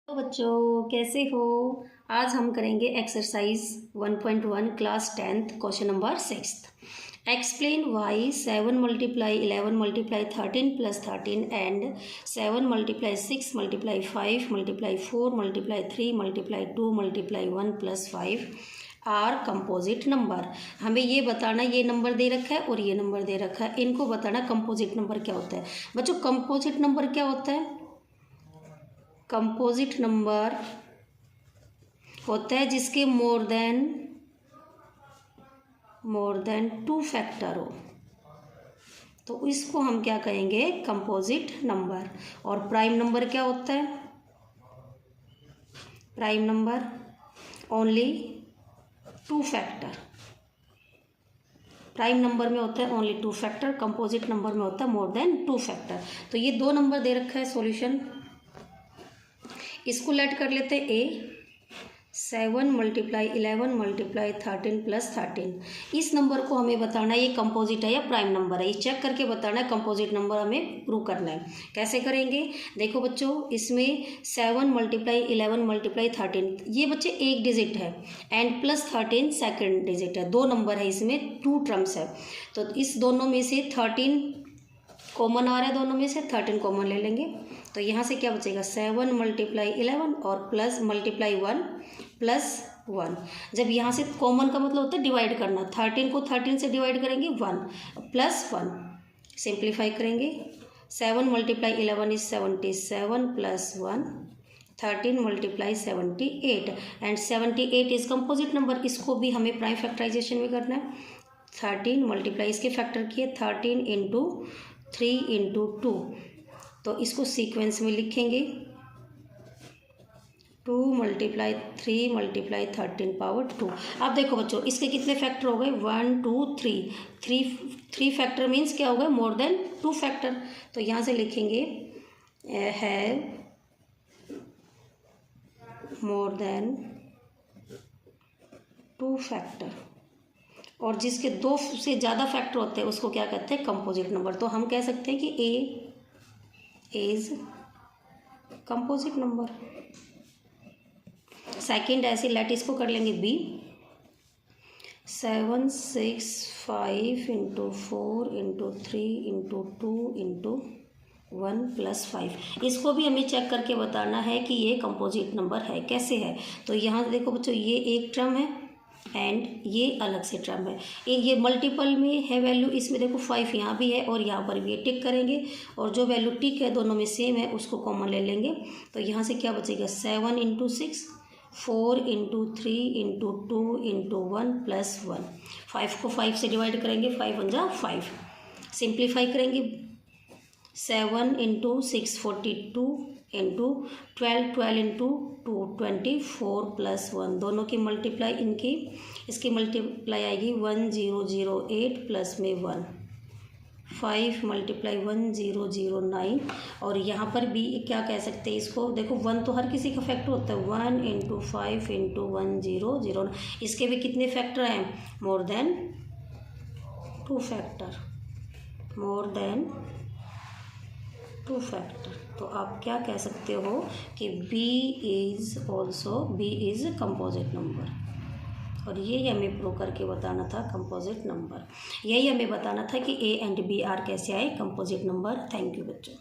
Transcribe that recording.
तो बच्चों कैसे हो। आज हम करेंगे exercise 1.1 class 10th question number 6। Explain why 7 multiply 11 multiply 13 plus 13 and 7 multiply 6 multiply 5 multiply 4 multiply 3 multiply 2 multiply 1 plus 5 are composite number. हमें ये बताना, ये नंबर दे रखा है और ये नंबर दे रखा है, इनको बताना कंपोजिट नंबर क्या होता है। बच्चों कंपोजिट नंबर क्या होता है? कंपोजिट नंबर होता है जिसके मोर देन 2 फैक्टर हो, तो इसको हम क्या कहेंगे? Composite number. और प्राइम नंबर क्या होता है? Prime number only 2 factor. Prime number में होता है ओनली 2 फैक्टर, कंपोजिट नंबर में होता है मोर देन 2 फैक्टर। तो ये 2 नंबर दे रखा है सॉल्यूशन, इसको लेट कर लेते हैं ए 7 मल्टीप्लाई 11 मल्टीप्लाई 13 प्लस 13। इस नंबर को हमें बताना है ये कंपोजिट है या प्राइम नंबर है, ये चेक करके बताना है। कंपोजिट नंबर हमें प्रूव करना है। कैसे करेंगे? देखो बच्चों, इसमें 7 मल्टीप्लाई 11 मल्टीप्लाई 13 ये बच्चे एक डिजिट है एंड प्लस 13 सेकेंड डिजिट है। 2 नंबर है, इसमें 2 टर्म्स है। तो इस दोनों में से 13 कॉमन आ रहा है, दोनों में से 13 कॉमन ले लेंगे। तो यहाँ से क्या बचेगा? 7 मल्टीप्लाई 11 और प्लस मल्टीप्लाई 1 प्लस 1। जब यहाँ से कॉमन का मतलब होता है डिवाइड करना, 13 को 13 से डिवाइड करेंगे 1 प्लस 1, सिंप्लीफाई करेंगे। 7 multiply 11 is 77 plus 1, 13 multiply 78 and 78 is composite number. इसको भी हमें प्राइम फैक्टराइजेशन में करना है। 13 मल्टीप्लाई इसके फैक्टर किए 13 इंटू 3 इंटू 2, तो इसको सीक्वेंस में लिखेंगे 2 मल्टीप्लाई 3 मल्टीप्लाई 13 पावर 2। अब देखो बच्चों, इसके कितने फैक्टर हो गए? 1 2 3 फैक्टर मीन्स क्या हो गए? More than 2 factor. तो यहाँ से लिखेंगे हैव मोर देन 2 फैक्टर। और जिसके 2 से ज़्यादा फैक्टर होते हैं उसको क्या कहते हैं? Composite number. तो हम कह सकते हैं कि A is composite number. Second ऐसे लेट इसको कर लेंगे B 7 6 5 into 4 into 3 into 2 into 1 plus 5। इसको भी हमें चेक करके बताना है कि ये कंपोजिट नंबर है। कैसे है? तो यहाँ देखो बच्चों, ये एक टर्म है एंड ये अलग से टर्म है। ये मल्टीपल में है वैल्यू, इसमें देखो 5 यहाँ भी है और यहाँ पर भी टिक करेंगे, और जो वैल्यू टिक है दोनों में सेम है उसको कॉमन ले लेंगे। तो यहाँ से क्या बचेगा? 7 into 6 4 into 3 into 2 into 1 plus 1। 5 को 5 से डिवाइड करेंगे, 5 1 जा 5, सिंप्लीफाई करेंगे। 7 इंटू 6 42 इंटू 12 इंटू 2 24 प्लस 1। दोनों की मल्टीप्लाई इसकी मल्टीप्लाई आएगी 1008 प्लस में 1, 5 मल्टीप्लाई 1009। और यहाँ पर भी क्या कह सकते हैं इसको? देखो 1 तो हर किसी का फैक्टर होता है, 1 इंटू 5 इंटू 1009। इसके भी कितने फैक्टर हैं? More than 2 factor, more than 2 factor. तो आप क्या कह सकते हो कि B इज कंपोजिट नंबर। और यही हमें प्रूव करके बताना था कंपोजिट नंबर। यही हमें बताना था कि A एंड B आर कैसे आए कंपोजिट नंबर। थैंक यू बच्चों।